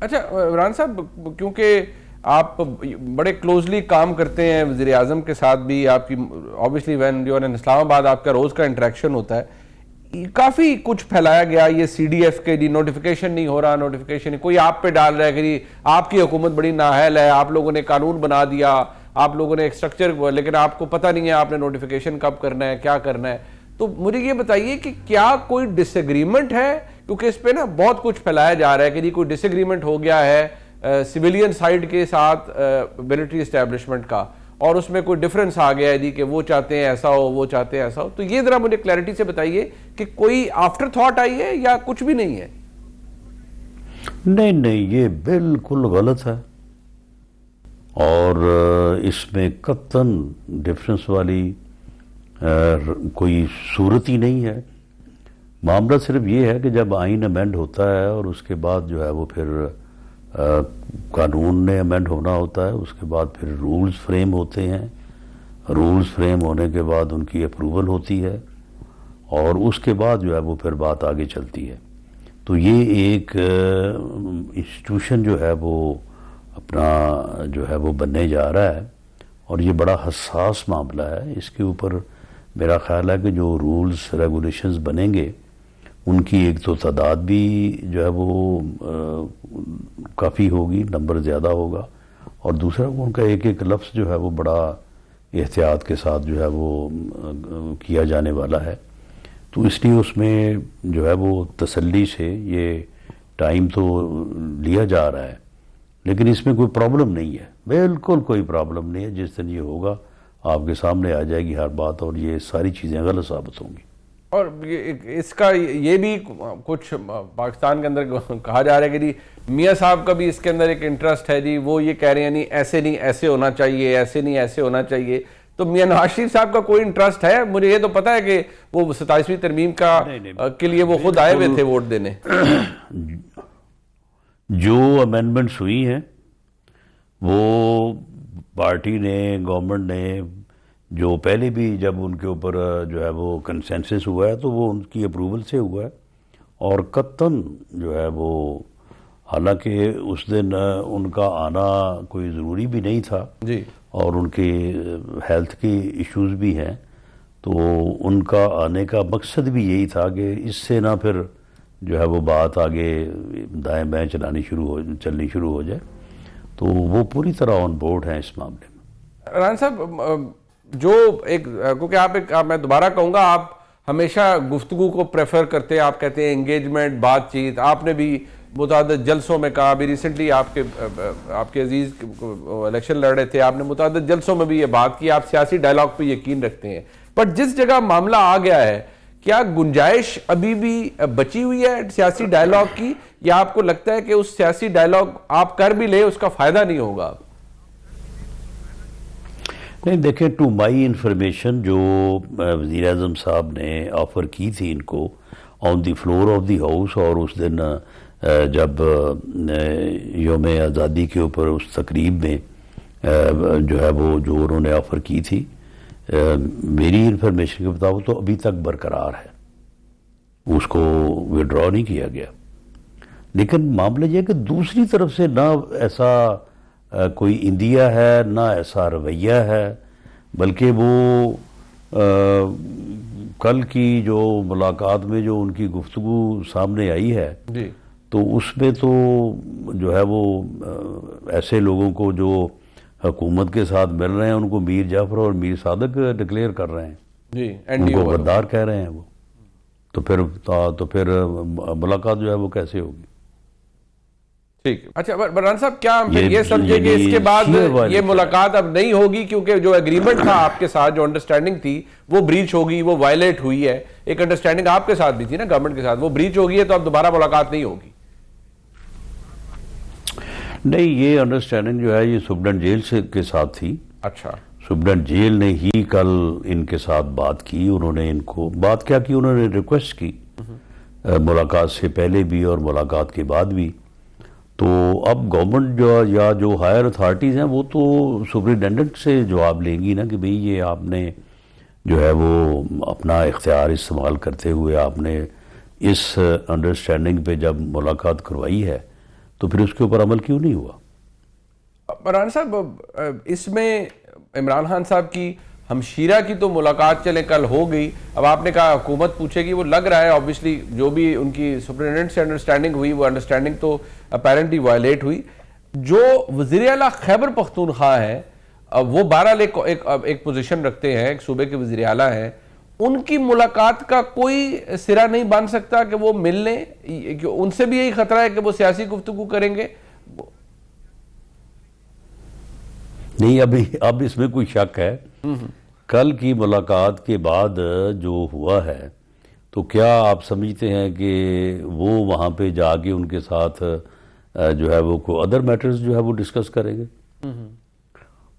اچھا عمران صاحب، کیونکہ آپ بڑے کلوزلی کام کرتے ہیں وزیر اعظم کے ساتھ بھی، آپ کی obviously when you are in اسلام آباد آپ کا روز کا انٹریکشن ہوتا ہے، کافی کچھ پھیلایا گیا یہ سی ڈی ایف کے، نوٹیفیکیشن نہیں ہو رہا، نوٹیفیکیشن نہیں، کوئی آپ پہ ڈال رہا ہے کہ آپ کی حکومت بڑی نااہل ہے، آپ لوگوں نے قانون بنا دیا، آپ لوگوں نے ایک اسٹرکچر، لیکن آپ کو پتہ نہیں ہے آپ نے نوٹیفیکیشن کب کرنا ہے، کیا کرنا ہے. تو مجھے یہ بتائیے کہ کیا کوئی ڈس ایگریمنٹ ہے، کیونکہ اس پہ نا بہت کچھ پھیلایا جا رہا ہے کہ کوئی ڈس ایگریمنٹ ہو گیا ہے سویلین سائڈ کے ساتھ ملٹری اسٹیبلشمنٹ کا، اور اس میں کوئی ڈفرنس آ گیا ہے کہ وہ چاہتے ہیں ایسا ہو، وہ چاہتے ہیں ایسا ہو. تو یہ ذرا مجھے کلیئرٹی سے بتائیے کہ کوئی آفٹر تھاٹ آئی ہے یا کچھ بھی نہیں ہے؟ نہیں، یہ بالکل غلط ہے، اور اس میں قطعاً ڈفرنس والی کوئی صورت ہی نہیں ہے. معاملہ صرف یہ ہے کہ جب آئین امینڈ ہوتا ہے اور اس کے بعد جو ہے وہ پھر قانون نے امینڈ ہونا ہوتا ہے، اس کے بعد پھر رولز فریم ہوتے ہیں، رولز فریم ہونے کے بعد ان کی اپروول ہوتی ہے، اور اس کے بعد جو ہے وہ پھر بات آگے چلتی ہے. تو یہ ایک انسٹیٹیوشن جو ہے وہ اپنا جو ہے وہ بننے جا رہا ہے، اور یہ بڑا حساس معاملہ ہے. اس کے اوپر میرا خیال ہے کہ جو رولز ریگولیشنز بنیں گے ان کی ایک تو تعداد بھی جو ہے وہ کافی ہوگی، نمبر زیادہ ہوگا، اور دوسرا ان کا ایک ایک لفظ جو ہے وہ بڑا احتیاط کے ساتھ جو ہے وہ کیا جانے والا ہے. تو اس لیے اس میں جو ہے وہ تسلی سے یہ ٹائم تو لیا جا رہا ہے، لیکن اس میں کوئی پرابلم نہیں ہے، بالکل کوئی پرابلم نہیں ہے. جس دن یہ ہوگا آپ کے سامنے آ جائے گی ہر بات، اور یہ ساری چیزیں غلط ثابت ہوں گی. اور اس کا یہ بھی کچھ پاکستان کے اندر کہا جا رہا ہے کہ میاں صاحب کا بھی اس کے اندر ایک انٹرسٹ ہے جی، وہ یہ کہہ رہے ہیں نہیں ایسے ہونا چاہیے، ایسے نہیں ایسے ہونا چاہیے. تو میاں نواز شریف صاحب کا کوئی انٹرسٹ ہے؟ مجھے یہ تو پتا ہے کہ وہ 27ویں ترمیم کے لیے وہ خود آئے ہوئے تھے ووٹ دینے. جو امینڈمنٹس ہوئی ہیں وہ پارٹی نے، گورنمنٹ نے، جو پہلے بھی جب ان کے اوپر جو ہے وہ کنسنسس ہوا ہے تو وہ ان کی اپروول سے ہوا ہے، اور قطعاً جو ہے وہ حالانکہ اس دن ان کا آنا کوئی ضروری بھی نہیں تھا جی، اور ان کے ہیلتھ کی ایشوز بھی ہیں، تو ان کا آنے کا مقصد بھی یہی تھا کہ اس سے نہ پھر جو ہے وہ بات آگے دائیں بائیں چلنی شروع ہو جائے. تو وہ پوری طرح آن بورڈ ہیں اس معاملے میں. ران صاحب، جو کیونکہ میں دوبارہ کہوں گا، آپ ہمیشہ گفتگو کو پریفر کرتے ہیں، آپ کہتے ہیں انگیجمنٹ، بات چیت. آپ نے بھی متعدد جلسوں میں کہا، ابھی ریسنٹلی آپ کے عزیز الیکشن لڑ رہے تھے، آپ نے متعدد جلسوں میں بھی یہ بات کی، آپ سیاسی ڈائلاگ پہ یقین رکھتے ہیں. پر جس جگہ معاملہ آ گیا ہے، کیا گنجائش ابھی بھی بچی ہوئی ہے سیاسی ڈائلاگ کی، یا آپ کو لگتا ہے کہ اس سیاسی ڈائلاگ آپ کر بھی لیں اس کا فائدہ نہیں ہوگا؟ نہیں، دیکھیں، ٹو مائی انفارمیشن جو وزیر اعظم صاحب نے آفر کی تھی ان کو آن دی فلور آف دی ہاؤس، اور اس دن جب یوم آزادی کے اوپر اس تقریب میں جو ہے وہ جو انہوں نے آفر کی تھی، میری انفارمیشن کے مطابق تو ابھی تک برقرار ہے، اس کو وڈرا نہیں کیا گیا. لیکن معاملہ یہ ہے کہ دوسری طرف سے نہ ایسا کوئی اندیا ہے، نہ ایسا رویہ ہے، بلکہ وہ کل کی جو ملاقات میں جو ان کی گفتگو سامنے آئی ہے جی، تو اس میں تو جو ہے وہ ایسے لوگوں کو جو حکومت کے ساتھ مل رہے ہیں ان کو میر جعفر اور میر صادق ڈکلیئر کر رہے ہیں جی، ان کو غدار کہہ رہے ہیں وہ. تو پھر ملاقات جو ہے وہ کیسے ہوگی؟ ٹھیک. اچھا برہان صاحب، کیا ہم یہ سمجھے کہ اس کے بعد یہ ملاقات اب نہیں ہوگی کیونکہ جو ایگریمنٹ تھا آپ کے ساتھ، جو انڈرسٹینڈنگ تھی وہ بریچ ہوگی، وہ وائلیٹ ہوئی ہے؟ ایک انڈرسٹینڈنگ آپ کے ساتھ بھی تھی نا گورنمنٹ کے ساتھ، وہ بریچ ہوگی ہے تو اب دوبارہ ملاقات نہیں ہوگی؟ نہیں، یہ انڈرسٹینڈنگ جو ہے یہ سپرڈنٹ جیل کے ساتھ تھی. اچھا، سپرڈنٹ جیل نے ہی کل ان کے ساتھ بات کی. انہوں نے ان کو بات کیا کی، انہوں نے ریکویسٹ کی ملاقات سے پہلے بھی اور ملاقات کے بعد بھی. تو اب گورنمنٹ جو ہائر اتھارٹیز ہیں وہ تو سپرنٹینڈنٹ سے جواب لیں گی نا کہ بھئی یہ آپ نے جو ہے وہ اپنا اختیار استعمال کرتے ہوئے آپ نے اس انڈرسٹینڈنگ پہ جب ملاقات کروائی ہے تو پھر اس کے اوپر عمل کیوں نہیں ہوا؟ عمران صاحب، اس میں عمران خان صاحب کی ہمشیرہ کی تو ملاقات چلے کل ہو گئی، اب آپ نے کہا حکومت پوچھے گی، وہ لگ رہا ہے obviously جو بھی ان کی سپرنٹینڈنٹ سے انڈرسٹینڈنگ ہوئی، وہ انڈرسٹینڈنگ تو اپیرنٹلی وائلیٹ ہوئی. جو وزیر اعلیٰ خیبر پختونخوا ہے وہ بہرحال ایک پوزیشن رکھتے ہیں، ایک صوبے کے وزیر اعلیٰ ہیں، ان کی ملاقات کا کوئی سرا نہیں بن سکتا کہ وہ مل لیں؟ ان سے بھی یہی خطرہ ہے کہ وہ سیاسی گفتگو کریں گے؟ نہیں، اب اس میں کوئی شک ہے. کل کی ملاقات کے بعد جو ہوا ہے تو کیا آپ سمجھتے ہیں کہ وہ وہاں پہ جا کے ان کے ساتھ جو ہے وہ کوئی ادر میٹرز جو ہے وہ ڈسکس کریں گے؟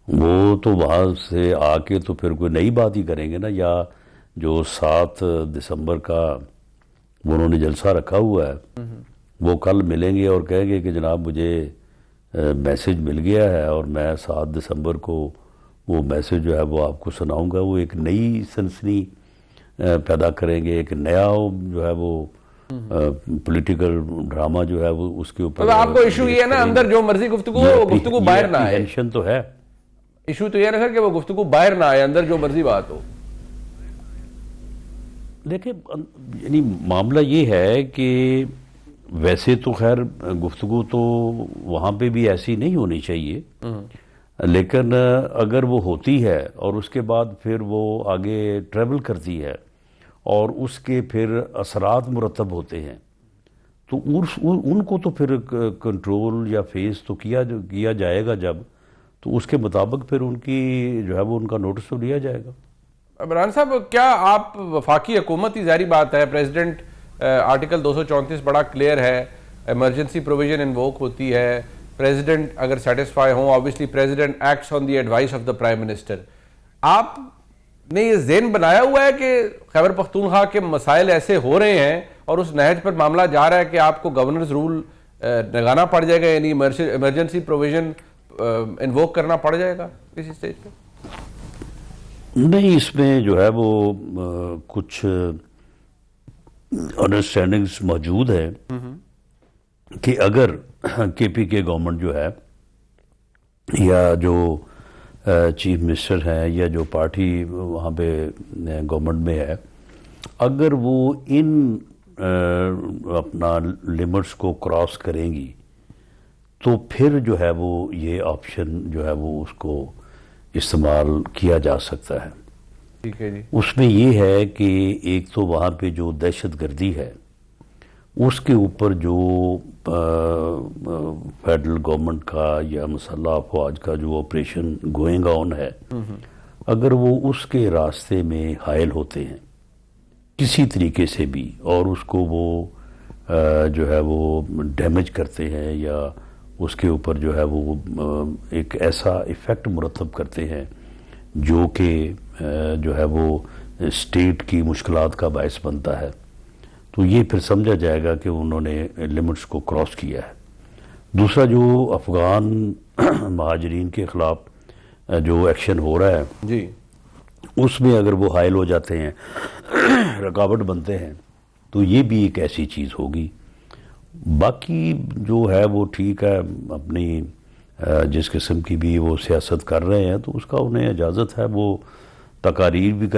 وہ تو وہاں سے آ کے تو پھر کوئی نئی بات ہی کریں گے نا. یا جو 7 دسمبر کا انہوں نے جلسہ رکھا ہوا ہے وہ کل ملیں گے اور کہیں گے کہ جناب مجھے میسج مل گیا ہے اور میں 7 دسمبر کو وہ میسج جو ہے وہ آپ کو سناؤں گا. وہ ایک نئی سنسنی پیدا کریں گے، ایک نیا جو ہے وہ پولیٹیکل ڈرامہ جو ہے وہ اس کے اوپر. آپ کو ایشو یہ ہے نا اندر جو مرضی گفتگو باہر نہ آئے. ٹینشن تو ہے. ایشو تو یہ ہے سر کہ وہ گفتگو باہر نہ آئے، اندر جو مرضی بات ہو. دیکھیں یعنی معاملہ یہ ہے کہ ویسے تو خیر گفتگو تو وہاں پہ بھی ایسی نہیں ہونی چاہیے، لیکن اگر وہ ہوتی ہے اور اس کے بعد پھر وہ آگے ٹریول کرتی ہے اور اس کے پھر اثرات مرتب ہوتے ہیں تو ان کو تو پھر کنٹرول یا فیس تو کیا جائے گا جب، تو اس کے مطابق پھر ان کی جو ہے وہ ان کا نوٹس تو لیا جائے گا. عمران صاحب، کیا آپ وفاقی حکومت ہی ظاہری بات ہے، پریزیڈنٹ آرٹیکل 234 بڑا کلیئر ہے، ایمرجنسی پروویژن انووک ہوتی ہے، پریزیڈنٹ اگر سیٹسفائی ہوں obviously president acts on the advice of the prime minister. آپ نے یہ ذہن بنایا ہوا ہے کہ خیبر پختونخوا کے مسائل ایسے ہو رہے ہیں اور اس نہج پر معاملہ جا رہا ہے کہ آپ کو گورنرز رول لگانا پڑ جائے گا، یعنی ایمرجنسی پروویژن انووک کرنا پڑ جائے گا کسی سٹیج پہ؟ نہیں، اس میں جو ہے وہ کچھ انڈرسٹینڈنگز موجود ہے کہ اگر کے پی کے گورنمنٹ جو ہے یا جو چیف منسٹر ہیں یا جو پارٹی وہاں پہ گورنمنٹ میں ہے، اگر وہ ان اپنا لمٹس کو کراس کریں گی تو پھر جو ہے وہ یہ آپشن جو ہے وہ اس کو استعمال کیا جا سکتا ہے. ٹھیک ہے جی. اس میں یہ ہے کہ ایک تو وہاں پہ جو دہشت گردی ہے اس کے اوپر جو فیڈرل گورنمنٹ کا یا مسلح افواج کا جو آپریشن گوئنگ آن ہے، اگر وہ اس کے راستے میں حائل ہوتے ہیں کسی طریقے سے بھی اور اس کو وہ جو ہے وہ ڈیمیج کرتے ہیں یا اس کے اوپر جو ہے وہ ایک ایسا ایفیکٹ مرتب کرتے ہیں جو کہ جو ہے وہ اسٹیٹ کی مشکلات کا باعث بنتا ہے، تو یہ پھر سمجھا جائے گا کہ انہوں نے لمٹس کو کراس کیا ہے. دوسرا جو افغان مہاجرین کے خلاف جو ایکشن ہو رہا ہے جی، اس میں اگر وہ حائل ہو جاتے ہیں، رکاوٹ بنتے ہیں، تو یہ بھی ایک ایسی چیز ہوگی. باقی جو ہے وہ ٹھیک ہے، اپنی جس قسم کی بھی وہ سیاست کر رہے ہیں تو اس کا انہیں اجازت ہے، وہ تقاریر بھی کریں.